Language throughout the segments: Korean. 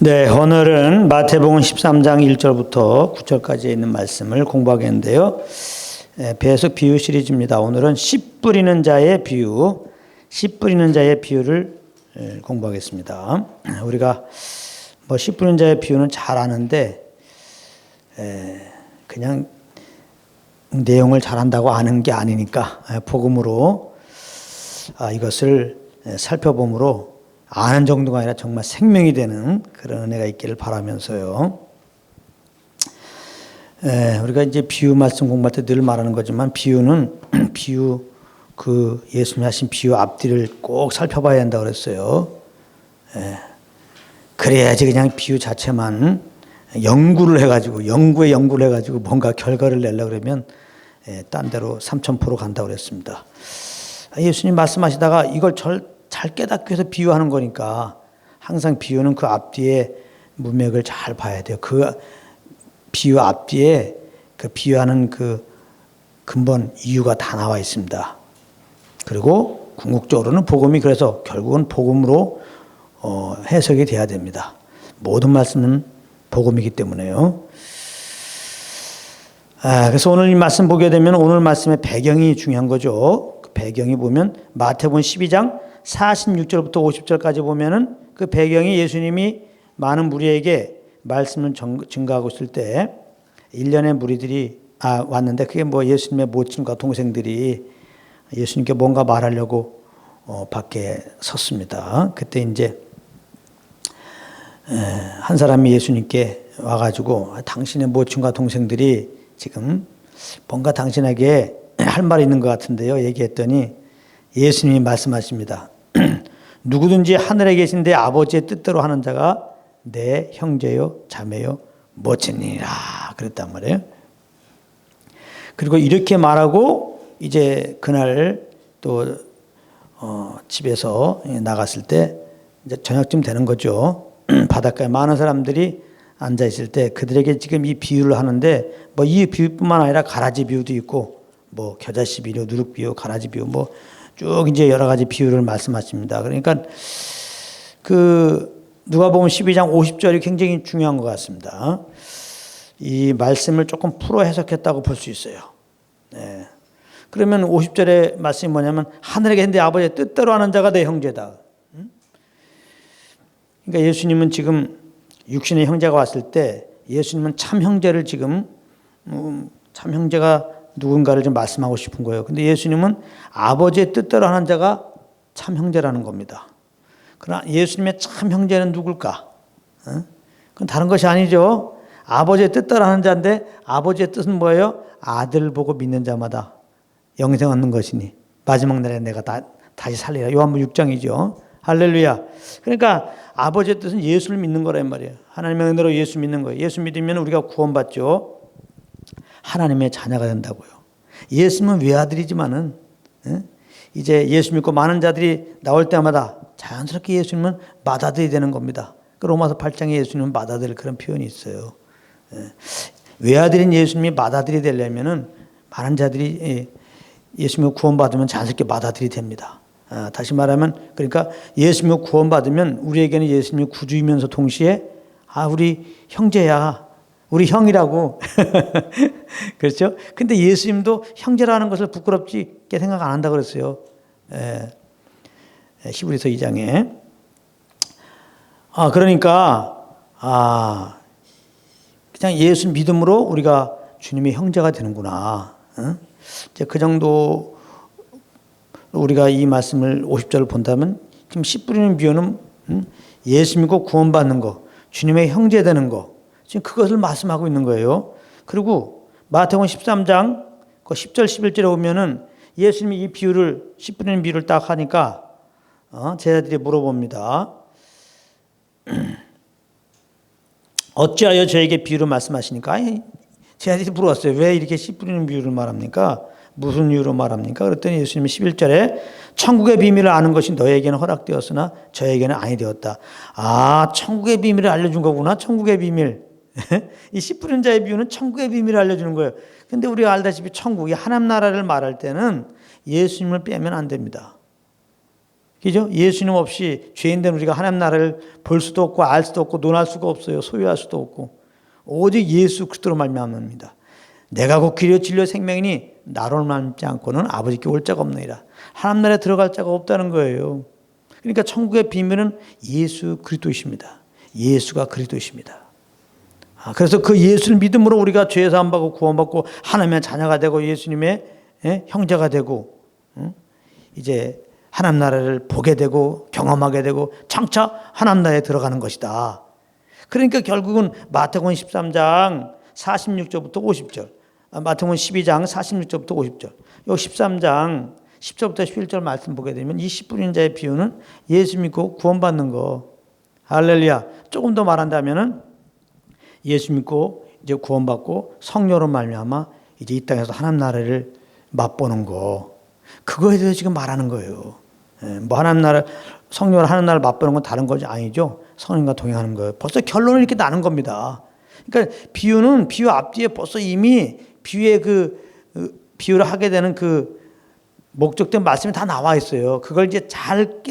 네, 오늘은 마태복음 13장 1절부터 9절까지 있는 말씀을 공부하겠는데요. 배석 비유 시리즈입니다. 오늘은 씨 뿌리는 자의 비유, 씨 뿌리는 자의 비유를 공부하겠습니다. 우리가 씨 뿌리는 자의 비유는 잘 아는데 그냥 내용을 잘한다고 아는 게 아니니까 복음으로 이것을 살펴봄으로 아는 정도가 아니라 정말 생명이 되는 그런 은혜가 있기를 바라면서요. 우리가 이제 비유 말씀 공부할 때 늘 말하는 거지만 비유는 예수님이 하신 비유 앞뒤를 꼭 살펴봐야 한다고 그랬어요. 그래야지 그냥 비유 자체만 연구를 해가지고 뭔가 결과를 내려고 그러면 딴 데로 3000% 간다고 그랬습니다. 예수님 말씀하시다가 이걸 잘 깨닫기 위해서 비유하는 거니까 항상 비유는 그 앞뒤에 문맥을 잘 봐야 돼요. 그 비유 앞뒤에 그 비유하는 그 근본 이유가 다 나와 있습니다. 그리고 궁극적으로는 복음이 그래서 결국은 복음으로 해석이 돼야 됩니다. 모든 말씀은 복음이기 때문에요. 그래서 오늘 이 말씀 보게 되면 오늘 말씀의 배경이 중요한 거죠. 그 배경이 보면 마태복음 12장 46절부터 50절까지 보면은 그 배경이 예수님이 많은 무리에게 말씀을 증거하고 있을 때 일련의 무리들이 왔는데 그게 예수님의 모친과 동생들이 예수님께 뭔가 말하려고 밖에 섰습니다. 그때 이제 한 사람이 예수님께 와가지고 당신의 모친과 동생들이 지금 뭔가 당신에게 할 말이 있는 것 같은데요. 얘기했더니 예수님이 말씀하십니다. 누구든지 하늘에 계신 내 아버지의 뜻대로 하는 자가 내 형제요 자매요 모친이라 그랬단 말이에요. 그리고 이렇게 말하고 이제 그날 또 집에서 나갔을 때 이제 저녁쯤 되는 거죠. 바닷가에 많은 사람들이 앉아 있을 때 그들에게 지금 이 비유를 하는데 이 비유뿐만 아니라 가라지 비유도 있고 겨자씨 비유, 누룩 비유, 가라지 비유 쭉 이제 여러 가지 비유를 말씀하십니다. 그러니까 누가복음 12장 50절이 굉장히 중요한 것 같습니다. 이 말씀을 조금 풀어 해석했다고 볼 수 있어요. 네. 그러면 50절의 말씀이 뭐냐면 하늘에 계신 내 아버지의 뜻대로 하는 자가 내 형제다. 그러니까 예수님은 지금 육신의 형제가 왔을 때 예수님은 참 형제를 지금 참 형제가 누군가를 좀 말씀하고 싶은 거예요. 근데 예수님은 아버지의 뜻대로 하는 자가 참 형제라는 겁니다. 그러나 예수님의 참 형제는 누굴까? 그건 다른 것이 아니죠. 아버지의 뜻대로 하는 자인데 아버지의 뜻은 뭐예요? 아들 보고 믿는 자마다 영생 얻는 것이니 마지막 날에 내가 다시 살리라. 요한복음 6장이죠. 할렐루야. 그러니까 아버지의 뜻은 예수를 믿는 거란 말이에요. 하나님의 은혜로 예수 믿는 거예요. 예수 믿으면 우리가 구원받죠. 하나님의 자녀가 된다고요. 예수님은 외아들이지만은 이제 예수 믿고 많은 자들이 나올 때마다 자연스럽게 예수님은 맏아들이 되는 겁니다. 로마서 8장에 예수님은 맏아들 그런 표현이 있어요. 외아들인 예수님이 맏아들이 되려면은 많은 자들이 예수님을 구원받으면 자연스럽게 맏아들이 됩니다. 다시 말하면 그러니까 예수님을 구원받으면 우리에게는 예수님이 구주이면서 동시에 우리 형제야. 우리 형이라고. 그렇죠? 근데 예수님도 형제라는 것을 부끄럽게 생각 안 한다고 그랬어요. 히브리서 2장에. 그러니까, 그냥 예수 믿음으로 우리가 주님의 형제가 되는구나. 이제 그 정도 우리가 이 말씀을 50절을 본다면 지금 씨 뿌리는 비유는 예수 믿고 구원받는 거, 주님의 형제 되는 거, 지금 그것을 말씀하고 있는 거예요. 그리고 마태복음 13장 10절 11절에 보면은 예수님이 이 비유를 씨 뿌리는 비유를 딱 하니까 제자들이 물어봅니다. 어찌하여 저에게 비유를 말씀하시니까? 제자들이 물어봤어요. 왜 이렇게 씨 뿌리는 비유를 말합니까? 무슨 이유로 말합니까? 그랬더니 예수님이 11절에 천국의 비밀을 아는 것이 너에게는 허락되었으나 저에게는 아니 되었다. 천국의 비밀을 알려준 거구나. 천국의 비밀. 이 씨 뿌리는 자의 비유는 천국의 비밀을 알려주는 거예요. 근데 우리가 알다시피 천국이 하나님 나라를 말할 때는 예수님을 빼면 안 됩니다. 그죠? 예수님 없이 죄인된 우리가 하나님 나라를 볼 수도 없고 알 수도 없고 논할 수가 없어요. 소유할 수도 없고 오직 예수 그리스도로 말미암습니다. 내가 곧 길이요 진리요 생명이니 나로 말미암지 않고는 아버지께 올 자가 없느니라. 하나님 나라에 들어갈 자가 없다는 거예요. 그러니까 천국의 비밀은 예수 그리스도이십니다. 예수가 그리스도이십니다. 그래서 그 예수를 믿음으로 우리가 죄 사함 받고 구원받고 하나님의 자녀가 되고 예수님의 형제가 되고 이제 하나님 나라를 보게 되고 경험하게 되고 장차 하나님 나라에 들어가는 것이다. 그러니까 결국은 마태복음 13장 46절부터 50절, 마태복음 12장 46절부터 50절, 요 13장 10절부터 11절 말씀 보게 되면 이 씨 뿌리는 자의 비유는 예수 믿고 구원받는 거. 할렐루야. 조금 더 말한다면은 예수 믿고 이제 구원받고 성령으로 말미암아 이제 이 땅에서 하나님 나라를 맛보는 거. 그거에 대해서 지금 말하는 거예요. 뭐 하나님 나라 성령으로 하나님 나라를 맛보는 건 다른 거지 아니죠. 성령과 동행하는 거예요. 벌써 결론은 이렇게 나는 겁니다. 그러니까 비유는 비유 앞뒤에 벌써 이미 비유의 비유를 하게 되는 그 목적된 말씀이 다 나와 있어요. 그걸 이제 잘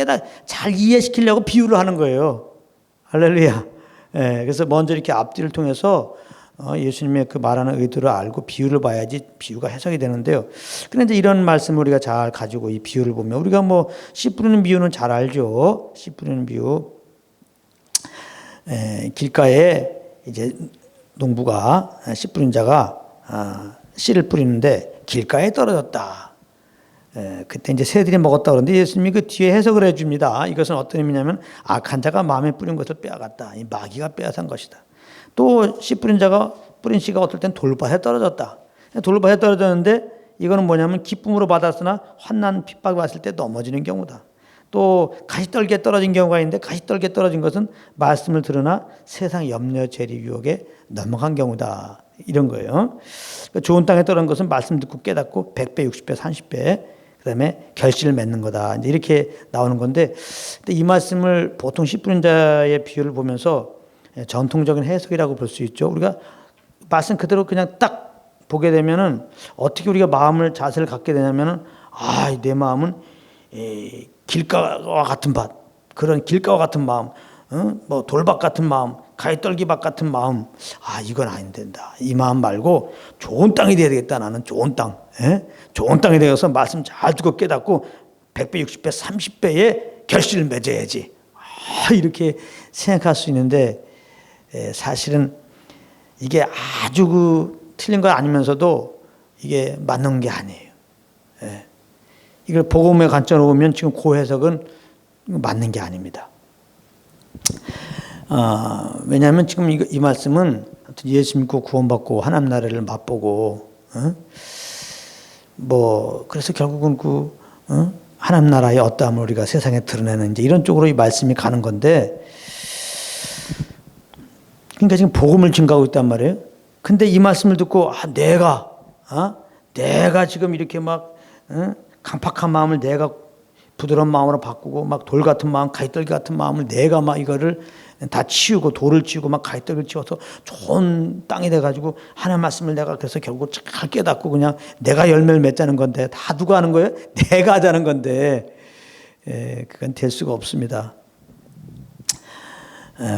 이해시키려고 비유를 하는 거예요. 할렐루야. 그래서 먼저 이렇게 앞뒤를 통해서 예수님의 그 말하는 의도를 알고 비유를 봐야지 비유가 해석이 되는데요. 그런데 이런 말씀을 우리가 잘 가지고 이 비유를 보면 우리가 뭐 씨 뿌리는 비유는 잘 알죠. 씨 뿌리는 비유. 길가에 이제 농부가 씨 뿌린 자가 씨를 뿌리는데 길가에 떨어졌다. 그때 이제 새들이 먹었다 그러는데 예수님이 그 뒤에 해석을 해줍니다. 이것은 어떤 의미냐면 악한 자가 마음에 뿌린 것을 빼앗았다. 이 마귀가 빼앗은 것이다. 또 씨 뿌린 자가 뿌린 씨가 어떨 땐 돌밭에 떨어졌다. 돌밭에 떨어졌는데 이거는 뭐냐면 기쁨으로 받았으나 환난 핍박을 받을 때 넘어지는 경우다. 또 가시떨기에 떨어진 경우가 있는데 가시떨기에 떨어진 것은 말씀을 들으나 세상 염려 재리 유혹에 넘어간 경우다. 이런 거예요. 좋은 땅에 떨어진 것은 말씀 듣고 깨닫고 100배, 60배, 30배 그다음에 결실을 맺는 거다. 이제 이렇게 나오는 건데 이 말씀을 보통 씨 뿌린 자의 비유를 보면서 전통적인 해석이라고 볼 수 있죠. 우리가 말씀 그대로 그냥 딱 보게 되면은 어떻게 우리가 마음을 자세를 갖게 되냐면은 내 마음은 길가와 같은 밭, 그런 길가와 같은 마음, 뭐 돌밭 같은 마음, 가시떨기밭 같은 마음, 이건 안 된다. 이 마음 말고 좋은 땅이 돼야 되겠다. 나는 좋은 땅, 좋은 땅이 되어서 말씀 잘 듣고 깨닫고 100배, 60배, 30배의 결실을 맺어야지. 이렇게 생각할 수 있는데 사실은 이게 아주 틀린 거 아니면서도 이게 맞는 게 아니에요. 이걸 복음의 관점으로 보면 지금 그 해석은 맞는 게 아닙니다. 왜냐하면 지금 이 말씀은 예수 믿고 구원받고 하나님 나라를 맛보고 그래서 결국은 하나님 나라의 어떠함을 우리가 세상에 드러내는 이제 이런 쪽으로 이 말씀이 가는 건데, 그러니까 지금 복음을 증가하고 있단 말이에요. 근데 이 말씀을 듣고 내가 지금 이렇게 막 강팍한 마음을 내가 부드러운 마음으로 바꾸고 막 돌 같은 마음, 가시떨기 같은 마음을 내가 막 이거를 다 치우고 돌을 치우고 막 가시떨기를 치워서 좋은 땅이 돼가지고 하나님 말씀을 내가 그래서 결국 잘 깨닫고 그냥 내가 열매를 맺자는 건데 다 누가 하는 거예요? 내가 하자는 건데 그건 될 수가 없습니다.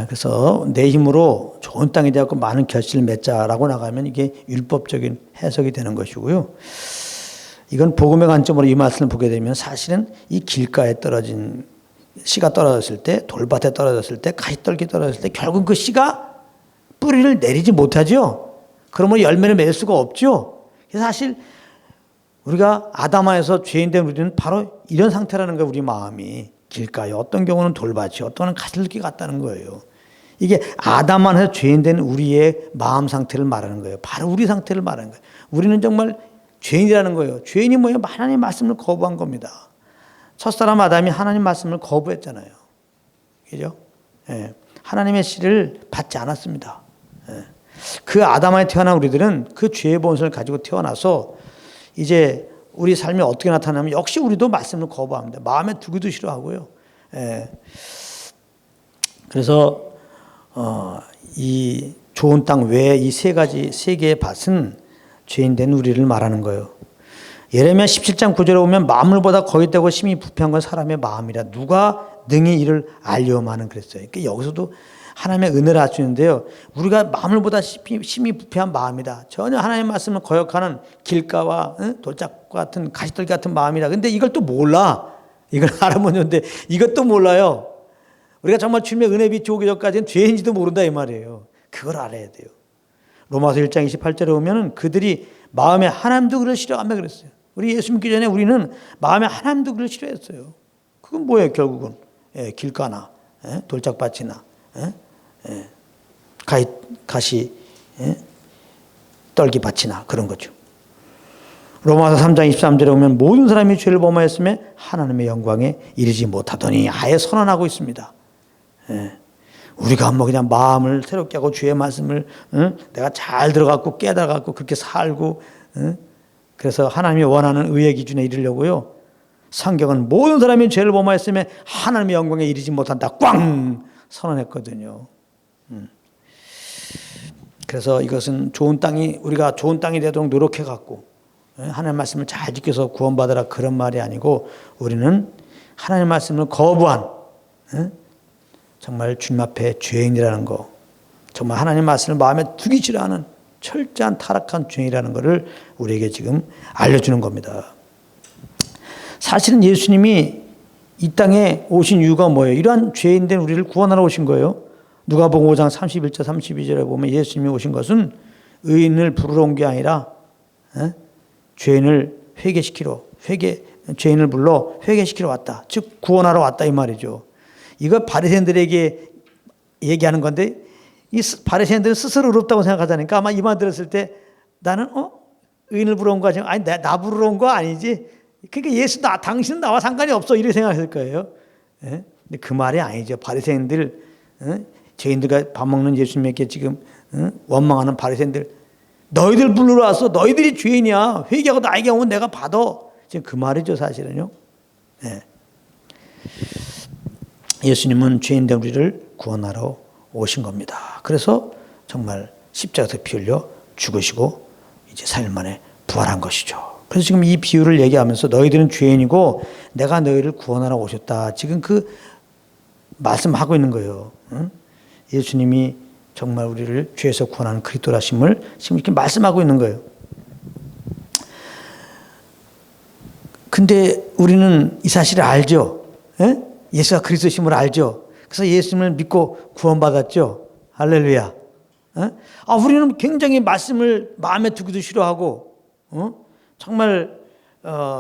그래서 내 힘으로 좋은 땅이 되고 많은 결실을 맺자라고 나가면 이게 율법적인 해석이 되는 것이고요. 이건 복음의 관점으로 이 말씀을 보게 되면 사실은 이 길가에 떨어진 씨가 떨어졌을 때, 돌밭에 떨어졌을 때, 가시떨기 떨어졌을 때 결국 그 씨가 뿌리를 내리지 못하죠. 그러면 열매를 맺을 수가 없죠. 그래서 사실 우리가 아담아에서 죄인된 우리는 바로 이런 상태라는 거예요. 우리 마음이 길가에 어떤 경우는 돌밭이, 어떤 경우는 가시떨기 같다는 거예요. 이게 아담아에서 죄인된 우리의 마음 상태를 말하는 거예요. 바로 우리 상태를 말하는 거예요. 우리는 정말 죄인이라는 거예요. 죄인이 뭐예요? 하나님의 말씀을 거부한 겁니다. 첫사람 아담이 하나님 말씀을 거부했잖아요. 그죠? 하나님의 씨를 받지 않았습니다. 그 아담아에 태어난 우리들은 그 죄의 본성을 가지고 태어나서 이제 우리 삶이 어떻게 나타나면 역시 우리도 말씀을 거부합니다. 마음에 두기도 싫어하고요. 그래서 이 좋은 땅 외에 이 세 개의 밭은 죄인된 우리를 말하는 거예요. 예레미야 17장 9절에 보면 만물보다 거짓되고 심히 부패한 건 사람의 마음이라 누가 능히 이를 알려마는 그랬어요. 그러니까 여기서도 하나님의 은혜를 알 수 있는데요. 우리가 만물보다 심히 부패한 마음이다. 전혀 하나님의 말씀을 거역하는 길가와 돌짝 같은 가시떨기 같은 마음이다. 근데 이걸 또 몰라. 이걸 알아보는데 이것도 몰라요. 우리가 정말 주님의 은혜 빛이 오기 전까지는 죄인지도 모른다 이 말이에요. 그걸 알아야 돼요. 로마서 1장 28절에 보면 그들이 마음에 하나님도 그를 싫어하며 그랬어요. 우리 예수 믿기 전에 우리는 마음에 하나님도 그를 싫어했어요. 그건 뭐예요 결국은? 길가나 돌짝밭이나 가시 떨기밭이나 그런 거죠. 로마서 3장 23절에 보면 모든 사람이 죄를 범하였으며 하나님의 영광에 이르지 못하더니 아예 선언하고 있습니다. 우리가 뭐 그냥 마음을 새롭게 하고 주의 말씀을 내가 잘 들어갖고 깨달아갖고 그렇게 살고 그래서 하나님이 원하는 의의 기준에 이르려고요. 성경은 모든 사람이 죄를 범하였으며 하나님의 영광에 이르지 못한다. 꽝 선언했거든요. 그래서 이것은 좋은 땅이 우리가 좋은 땅이 되도록 노력해갖고 하나님의 말씀을 잘 지켜서 구원받으라 그런 말이 아니고 우리는 하나님의 말씀을 거부한 정말 주님 앞에 죄인이라는 거, 정말 하나님의 말씀을 마음에 두기 싫어하는 철저한 타락한 죄인이라는 것을 우리에게 지금 알려주는 겁니다. 사실은 예수님이 이 땅에 오신 이유가 뭐예요? 이러한 죄인된 우리를 구원하러 오신 거예요. 누가복음 5장 31절 32절에 보면 예수님이 오신 것은 의인을 부르러 온 게 아니라 죄인을 회개시키러 죄인을 불러 회개시키러 왔다. 즉 구원하러 왔다 이 말이죠. 이거 바리새인들에게 얘기하는 건데 이 바리새인들은 스스로 의롭다고 생각하자니까 아마 이 말 들었을 때 나는 의인을 부르러 온 거 아니 나 부르러 온 거 아니지. 그러니까 예수 당신은 나와 상관이 없어 이렇게 생각했을 거예요. 근데 그 말이 아니죠. 바리새인들 죄인들과 밥 먹는 예수님에게 지금 원망하는 바리새인들 너희들 부르러 왔어. 너희들이 죄인이야. 회개하고 나에게 오면 내가 받아. 지금 그 말이죠 사실은요. 예수님은 죄인된 우리를 구원하러 오신 겁니다. 그래서 정말 십자가에서 피 흘려 죽으시고 이제 4일 만에 부활한 것이죠. 그래서 지금 이 비유를 얘기하면서 너희들은 죄인이고 내가 너희를 구원하러 오셨다. 지금 그 말씀하고 있는 거예요. 예수님이 정말 우리를 죄에서 구원하는 그리스도라심을 지금 이렇게 말씀하고 있는 거예요. 근데 우리는 이 사실을 알죠. 예수가 그리스도심을 알죠. 그래서 예수님을 믿고 구원받았죠. 할렐루야. 우리는 굉장히 말씀을 마음에 두기도 싫어하고 정말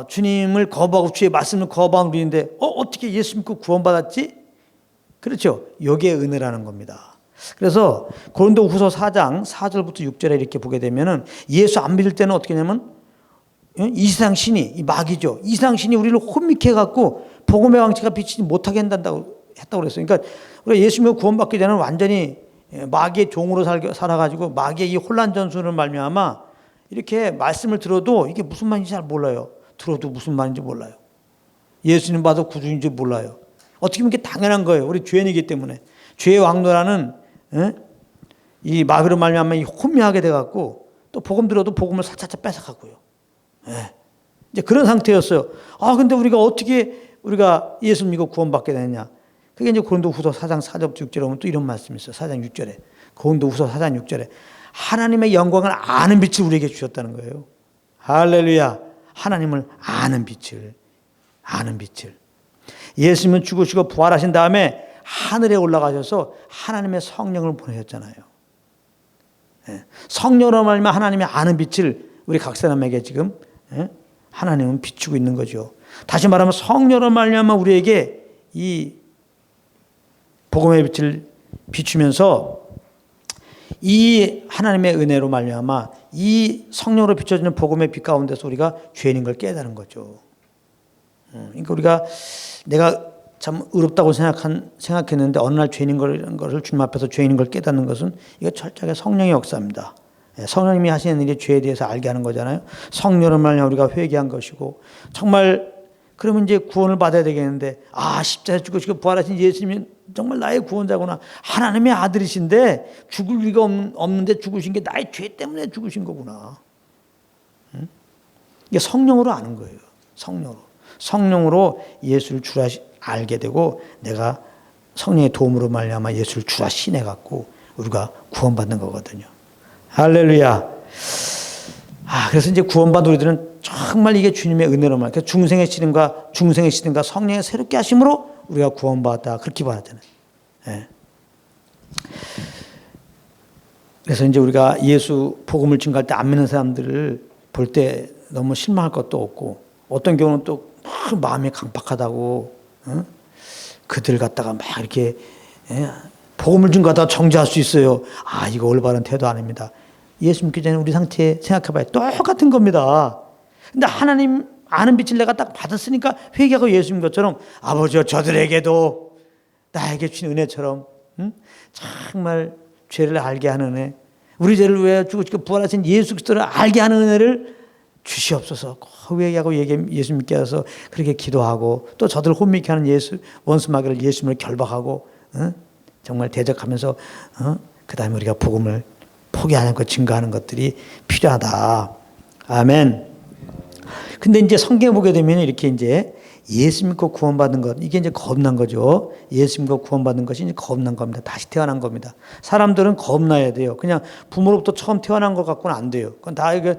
주님을 거부하고 주의 말씀을 거부하는 우리인데 어떻게 예수 믿고 구원받았지? 그렇죠. 이게 은혜라는 겁니다. 그래서 고린도후서 4장 4절부터 6절에 이렇게 보게 되면은 예수 안 믿을 때는 어떻게 하냐면 이 세상 신이 이 마귀죠. 이 세상 신이 우리를 혼미케 해갖고 복음의 왕치가 비치지 못하게 했다고 그랬어요. 그러니까 우리가 예수 믿고 구원받기 전에는 완전히 마귀의 종으로 살아가지고 마귀의 이 혼란 전술을 말미암아 이렇게 말씀을 들어도 이게 무슨 말인지 잘 몰라요. 들어도 무슨 말인지 몰라요. 예수님 봐도 구주인지 몰라요. 어떻게 보면 이게 당연한 거예요. 우리 죄인이기 때문에 죄의 왕노라는 이 마귀로 말미암아 혼미하게 돼갖고 또 복음 들어도 복음을 살짝 뺏어가고요. 이제 그런 상태였어요. 근데 우리가 예수 믿고 구원받게 되느냐? 그게 이제 고린도후서 4장 4절 6절에 보면 또 이런 말씀이 있어요. 4장 6절에 고린도후서 4장 6절에 하나님의 영광을 아는 빛을 우리에게 주셨다는 거예요. 할렐루야. 하나님을 아는 빛을. 예수님은 죽으시고 부활하신 다음에 하늘에 올라가셔서 하나님의 성령을 보내셨잖아요. 성령으로 말미암아 하나님의 아는 빛을 우리 각 사람에게 지금 하나님은 비추고 있는 거죠. 다시 말하면 성령으로 말미암아 우리에게 이 복음의 빛을 비추면서 이 하나님의 은혜로 말미암아 이 성령으로 비춰지는 복음의 빛 가운데서 우리가 죄인인 걸 깨달은 거죠. 그러니까 우리가 내가 참 의롭다고 생각했는데 어느 날 죄인인 것을 주님 앞에서 죄인인 걸 깨닫는 것은 이거 철저하게 성령의 역사입니다. 성령님이 하시는 일이 죄에 대해서 알게 하는 거잖아요. 성령으로 말미암아 우리가 회개한 것이고 정말 그러면 이제 구원을 받아야 되겠는데 십자가에 죽으시고 부활하신 예수님이 정말 나의 구원자구나. 하나님의 아들이신데 죽을 리가 없는데 죽으신 게 나의 죄 때문에 죽으신 거구나. 이게 성령으로 아는 거예요. 성령으로 예수를 주라 알게 되고 내가 성령의 도움으로 말미암아 예수를 주라 신해 갖고 우리가 구원받는 거거든요. 할렐루야. 그래서 이제 구원받은 우리들은 정말 이게 주님의 은혜로 말. 그래서 중생의 시든가 성령의 새롭게 하심으로 우리가 구원받았다. 그렇게 말하잖아요. 예. 그래서 이제 우리가 예수 복음을 증거할 때 안 믿는 사람들을 볼 때 너무 실망할 것도 없고 어떤 경우는 또 마음이 강팍하다고 그들 갖다가 막 이렇게 복음을 증거하다가 정죄할 수 있어요. 이거 올바른 태도 아닙니다. 예수 믿기 전에 우리 상태 생각해봐요. 똑같은 겁니다. 근데 하나님 아는 빛을 내가 딱 받았으니까 회개하고 예수 믿는 것처럼 아버지여 저들에게도 나에게 주신 은혜처럼 정말 죄를 알게 하는 은혜, 우리 죄를 위해 죽으시고 부활하신 예수 그리스도를 알게 하는 은혜를 주시옵소서. 회개하고 예수 믿게 해서 그렇게 기도하고 또 저들을 혼미케 하는 원수 마귀를 예수님을 결박하고 정말 대적하면서 그 다음에 우리가 복음을 포기하는 것, 증거하는 것들이 필요하다. 아멘. 근데 이제 성경에 보게 되면 이렇게 이제 예수 믿고 구원받은 것, 이게 이제 겁난 거죠. 예수 믿고 구원받은 것이 이제 겁난 겁니다. 다시 태어난 겁니다. 사람들은 겁나야 돼요. 그냥 부모로부터 처음 태어난 것 갖고는 안 돼요. 그건 다 이게,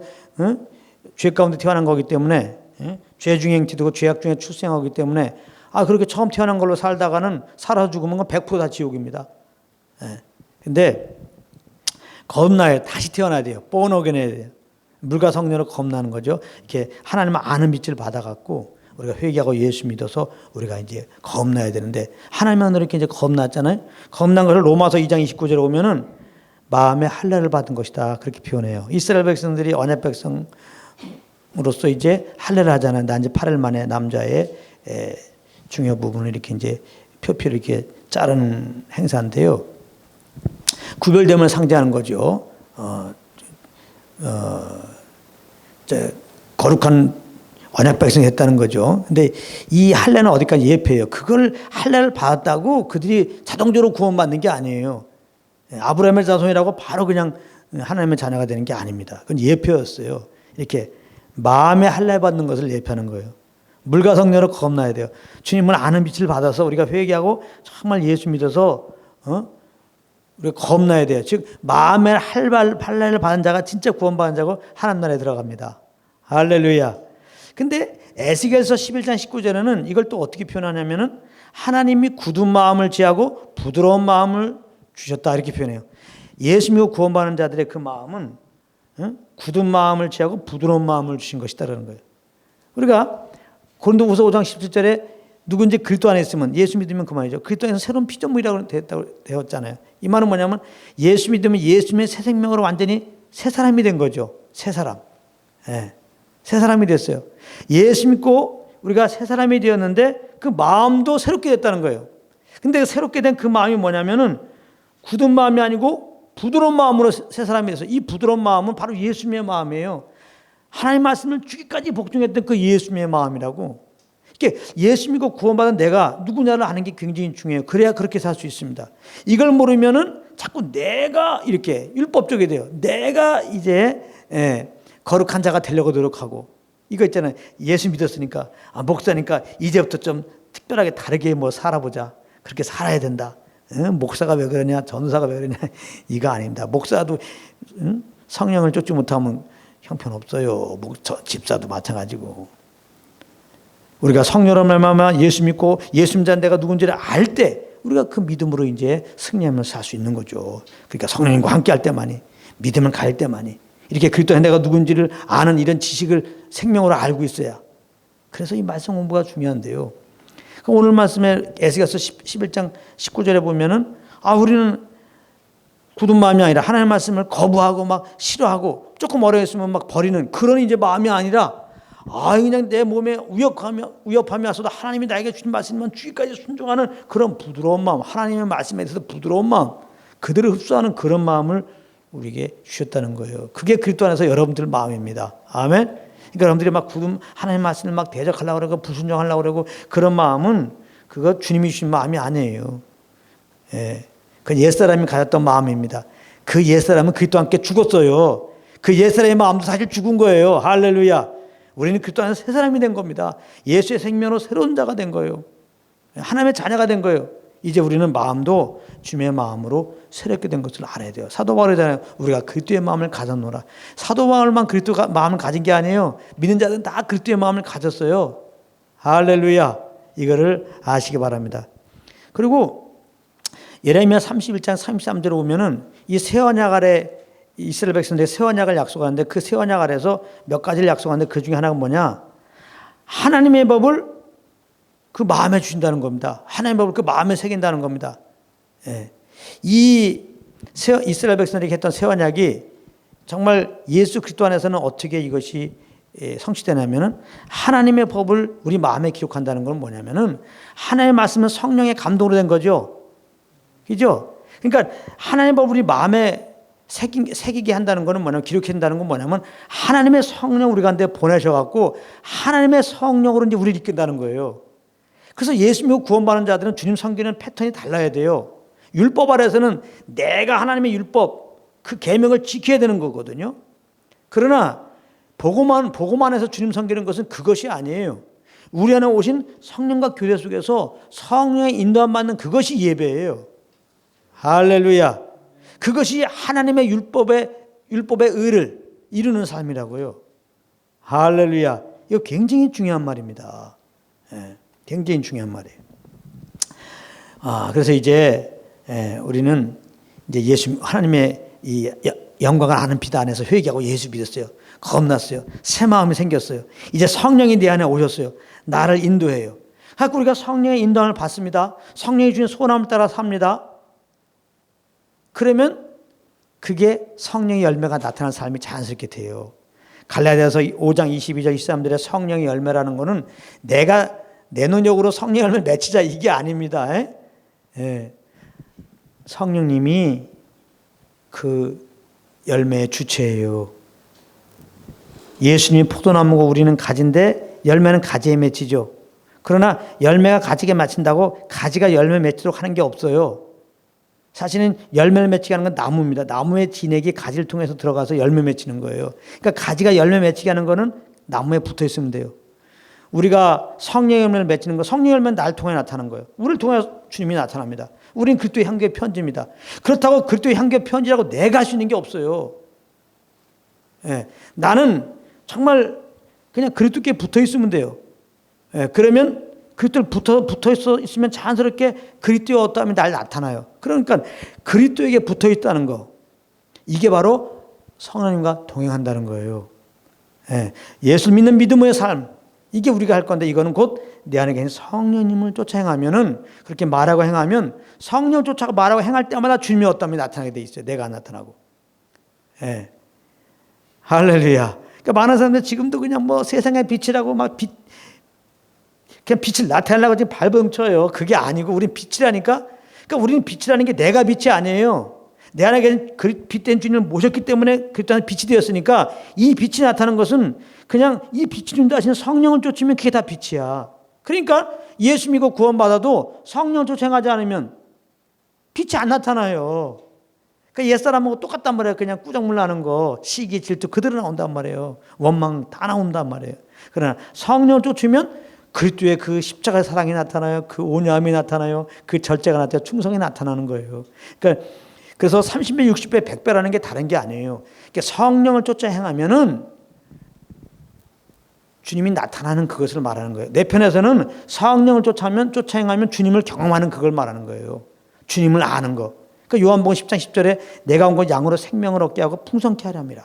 죄 가운데 태어난 거기 때문에, 죄 중에 행티되고 죄악 중에 출생하기 때문에, 그렇게 처음 태어난 걸로 살다가는 살아 죽으면 100% 다 지옥입니다. 근데, 겁나요. 다시 태어나야 돼요. born again 해야 돼요. 물과 성령으로 겁나는 거죠. 이렇게 하나님을 아는 빛을 받아갖고 우리가 회개하고 예수 믿어서 우리가 이제 겁나야 되는데 하나님만으로 이렇게 이제 겁났잖아요. 겁난 것을 로마서 2장 29절에 보면은 마음의 할례를 받은 것이다. 그렇게 표현해요. 이스라엘 백성들이 언약 백성으로서 이제 할례를 하잖아요. 나 이제 8일 만에 남자의 중요 부분을 이렇게 이제 표피를 이렇게 자르는 행사인데요. 구별됨을 상징하는 거죠. 거룩한 언약 백성이 했다는 거죠. 근데 이 할례는 어디까지 예표예요. 그걸 할례를 받았다고 그들이 자동적으로 구원받는 게 아니에요. 아브라함의 자손이라고 바로 그냥 하나님의 자녀가 되는 게 아닙니다. 그건 예표였어요. 이렇게 마음의 할례 받는 것을 예표하는 거예요. 물과 성령으로 겁나야 돼요. 주님을 아는 빛을 받아서 우리가 회개하고 정말 예수 믿어서 우리가 겁나야 돼요. 즉 마음의 할례를 받은 자가 진짜 구원받은 자고 하나님 나라에 들어갑니다. 할렐루야. 근데 에스겔서 11장 19절에는 이걸 또 어떻게 표현하냐면은 하나님이 굳은 마음을 지하고 부드러운 마음을 주셨다 이렇게 표현해요. 예수 믿고 구원받는 자들의 그 마음은 굳은 마음을 지하고 부드러운 마음을 주신 것이다라는 거예요. 우리가 고린도후서 5장 17절에 누군지 그리스도 안에 있으면 예수 믿으면 그만이죠. 그리스도 안에서 새로운 피조물이라고 되었잖아요. 이 말은 뭐냐면 예수 믿으면 예수님의 새 생명으로 완전히 새 사람이 된 거죠. 새 사람. 새 사람이 됐어요. 예수 믿고 우리가 새 사람이 되었는데 그 마음도 새롭게 됐다는 거예요. 근데 새롭게 된 그 마음이 뭐냐면은 굳은 마음이 아니고 부드러운 마음으로 새 사람이 돼서 이 부드러운 마음은 바로 예수님의 마음이에요. 하나님 말씀을 주기까지 복종했던 그 예수님의 마음이라고. 이게 예수 믿고 구원받은 내가 누구냐를 아는 게 굉장히 중요해요. 그래야 그렇게 살 수 있습니다. 이걸 모르면은 자꾸 내가 이렇게 율법적이 돼요. 내가 이제 거룩한 자가 되려고 노력하고 이거 있잖아요. 예수 믿었으니까 목사니까 이제부터 좀 특별하게 다르게 살아보자. 그렇게 살아야 된다. 목사가 왜 그러냐, 전사가 왜 그러냐 이거 아닙니다. 목사도 성령을 쫓지 못하면 형편없어요. 집사도 마찬가지고. 우리가 성령으로 말미암아 예수 믿고 예수 믿는 내가 누군지를 알 때 우리가 그 믿음으로 이제 승리하면서 살 수 있는 거죠. 그러니까 성령님과 함께 할 때만이, 믿음을 가질 때만이 이렇게 그리스도의 내가 누군지를 아는 이런 지식을 생명으로 알고 있어야. 그래서 이 말씀 공부가 중요한데요. 오늘 말씀에 에스겔서 11장 19절에 보면은 우리는 굳은 마음이 아니라 하나님의 말씀을 거부하고 막 싫어하고 조금 어려웠으면 막 버리는 그런 이제 마음이 아니라 그냥 내 몸에 위협함이 와서도 하나님이 나에게 주신 말씀만 주기까지 순종하는 그런 부드러운 마음, 하나님의 말씀에 대해서 부드러운 마음, 그들을 흡수하는 그런 마음을 우리에게 주셨다는 거예요. 그게 그리스도 안에서 여러분들 마음입니다. 아멘. 그러니까 여러분들이 막 하나님의 말씀을 막 대적하려고 그러고 불순종하려고 그러고 그런 마음은 그거 주님이 주신 마음이 아니에요. 그 옛사람이 가졌던 마음입니다. 그 옛사람은 그리스도와 함께 죽었어요. 그 옛사람의 마음도 사실 죽은 거예요. 할렐루야. 우리는 그리스도 안에서 새 사람이 된 겁니다. 예수의 생명으로 새로운 자가 된 거예요. 하나님의 자녀가 된 거예요. 이제 우리는 마음도 주님의 마음으로 새롭게 된 것을 알아야 돼요. 사도 바울이잖아요. 우리가 그리스도의 마음을 가졌노라. 사도 바울만 그리스도의 마음을 가진 게 아니에요. 믿는 자들은 다 그리스도의 마음을 가졌어요. 할렐루야. 이거를 아시기 바랍니다. 그리고 예레미야 31장 33절에 보면은 이 새 언약 아래 이스라엘 백성들이 새 언약을 약속하는데 그 새 언약 아래서 몇 가지를 약속하는데 그 중에 하나가 뭐냐? 하나님의 법을 그 마음에 주신다는 겁니다. 하나님의 법을 그 마음에 새긴다는 겁니다. 예. 이 이스라엘 백성들이 했던 새 언약이 정말 예수 그리스도 안에서는 어떻게 이것이 성취되냐면은 하나님의 법을 우리 마음에 기록한다는 건 뭐냐면은 하나님의 말씀은 성령의 감동으로 된 거죠. 그죠? 그러니까 하나님의 법을 우리 마음에 새기게 한다는 것은 뭐냐면 기록한다는 건 뭐냐면 하나님의 성령 우리 가운데 보내셔갖고 하나님의 성령으로 이제 우리를 이끈다는 거예요. 그래서 예수 믿고 구원받은 자들은 주님 섬기는 패턴이 달라야 돼요. 율법 아래서는 내가 하나님의 율법 그 계명을 지켜야 되는 거거든요. 그러나 복음 안에서 주님 섬기는 것은 그것이 아니에요. 우리 안에 오신 성령과 교제 속에서 성령의 인도함 받는 그것이 예배예요. 할렐루야. 그것이 하나님의 율법의 의를 이루는 삶이라고요. 할렐루야. 이거 굉장히 중요한 말입니다. 예, 굉장히 중요한 말이에요. 그래서 이제 우리는 이제 하나님의 이 영광을 아는 피다 안에서 회개하고 예수 믿었어요. 겁났어요. 새 마음이 생겼어요. 이제 성령이 내 안에 오셨어요. 나를 인도해요. 그래서 우리가 성령의 인도함을 받습니다. 성령이 주신 소원함을 따라 삽니다. 그러면 그게 성령의 열매가 나타나는 삶이 자연스럽게 돼요. 갈라디아서 5장 22절 23절의 성령의 열매라는 것은 내가 내 능력으로 성령의 열매를 맺히자 이게 아닙니다. 성령님이 그 열매의 주체예요. 예수님이 포도나무고 우리는 가지인데 열매는 가지에 맺히죠. 그러나 열매가 가지에 맺힌다고 가지가 열매 맺도록 하는 게 없어요. 사실은 열매를 맺히게 하는 건 나무입니다. 나무의 진액이 가지를 통해서 들어가서 열매 맺히는 거예요. 그러니까 가지가 열매 맺히게 하는 거는 나무에 붙어 있으면 돼요. 우리가 성령의 열매를 맺히는 거, 성령의 열매는 나를 통해 나타나는 거예요. 우리를 통해 주님이 나타납니다. 우리는 그리스도의 향기의 편지입니다. 그렇다고 그리스도의 향기의 편지라고 내가 할 수 있는 게 없어요. 나는 정말 그냥 그리스도께 붙어 있으면 돼요. 그러면 그리스도를 붙어 있으면 자연스럽게 그리스도의 어떠함이 날 나타나요. 그러니까 그리스도에게 붙어 있다는 거, 이게 바로 성령님과 동행한다는 거예요. 예수를 믿는 믿음의 삶, 이게 우리가 할 건데 이거는 곧 내 안에 계신 성령님을 쫓아 행하면은, 그렇게 말하고 행하면 성령을 쫓아가 말하고 행할 때마다 주님의 어떠함이 나타나게 돼 있어요. 내가 안 나타나고. 할렐루야. 그러니까 많은 사람들 지금도 그냥 뭐 세상의 빛이라고 막 그냥 빛을 나타내려고 지금 발버둥쳐요. 그게 아니고 우린 빛이라니까. 그러니까 우리는 빛이라는 게 내가 빛이 아니에요. 내 안에 계신 빛된 주님을 모셨기 때문에 그리스도 빛이 되었으니까 이 빛이 나타나는 것은 그냥 이 빛이 인도하시는 성령을 쫓으면 그게 다 빛이야. 그러니까 예수 믿고 구원받아도 성령을 쫓아 행하지 않으면 빛이 안 나타나요. 그러니까 옛사람하고 똑같단 말이에요. 그냥 꾸정물 나는 거, 시기, 질투 그대로 나온단 말이에요. 원망 다 나온단 말이에요. 그러나 성령을 쫓으면 그리스도의 그 십자가의 사랑이 나타나요. 그 온유함이 나타나요. 그 절제가 나타나요. 충성이 나타나는 거예요. 그러니까 그래서 30배, 60배, 100배라는 게 다른 게 아니에요. 그러니까 성령을 쫓아 행하면은 주님이 나타나는 그것을 말하는 거예요. 내 편에서는 성령을 쫓아 행하면 주님을 경험하는 그걸 말하는 거예요. 주님을 아는 거. 그러니까 요한복음 10장 10절에 내가 온 건 양으로 생명을 얻게 하고 풍성케 하려 함이라.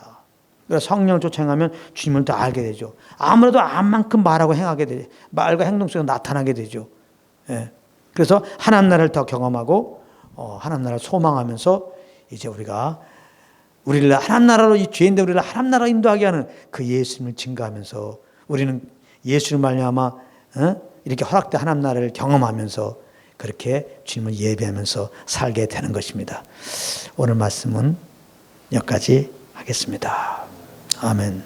그래서 성령을 쫓아 행하면 주님을 더 알게 되죠. 아무래도 암만큼 말하고 행하게 되죠. 말과 행동 속에 나타나게 되죠. 그래서 하나님 나라를 더 경험하고 하나님 나라를 소망하면서 이제 우리를 하나님 나라로, 이 죄인들 우리를 하나님 나라로 인도하게 하는 그 예수님을 증거하면서 우리는 예수를 말미암아 이렇게 허락된 하나님 나라를 경험하면서 그렇게 주님을 예배하면서 살게 되는 것입니다. 오늘 말씀은 여기까지 하겠습니다. 아멘.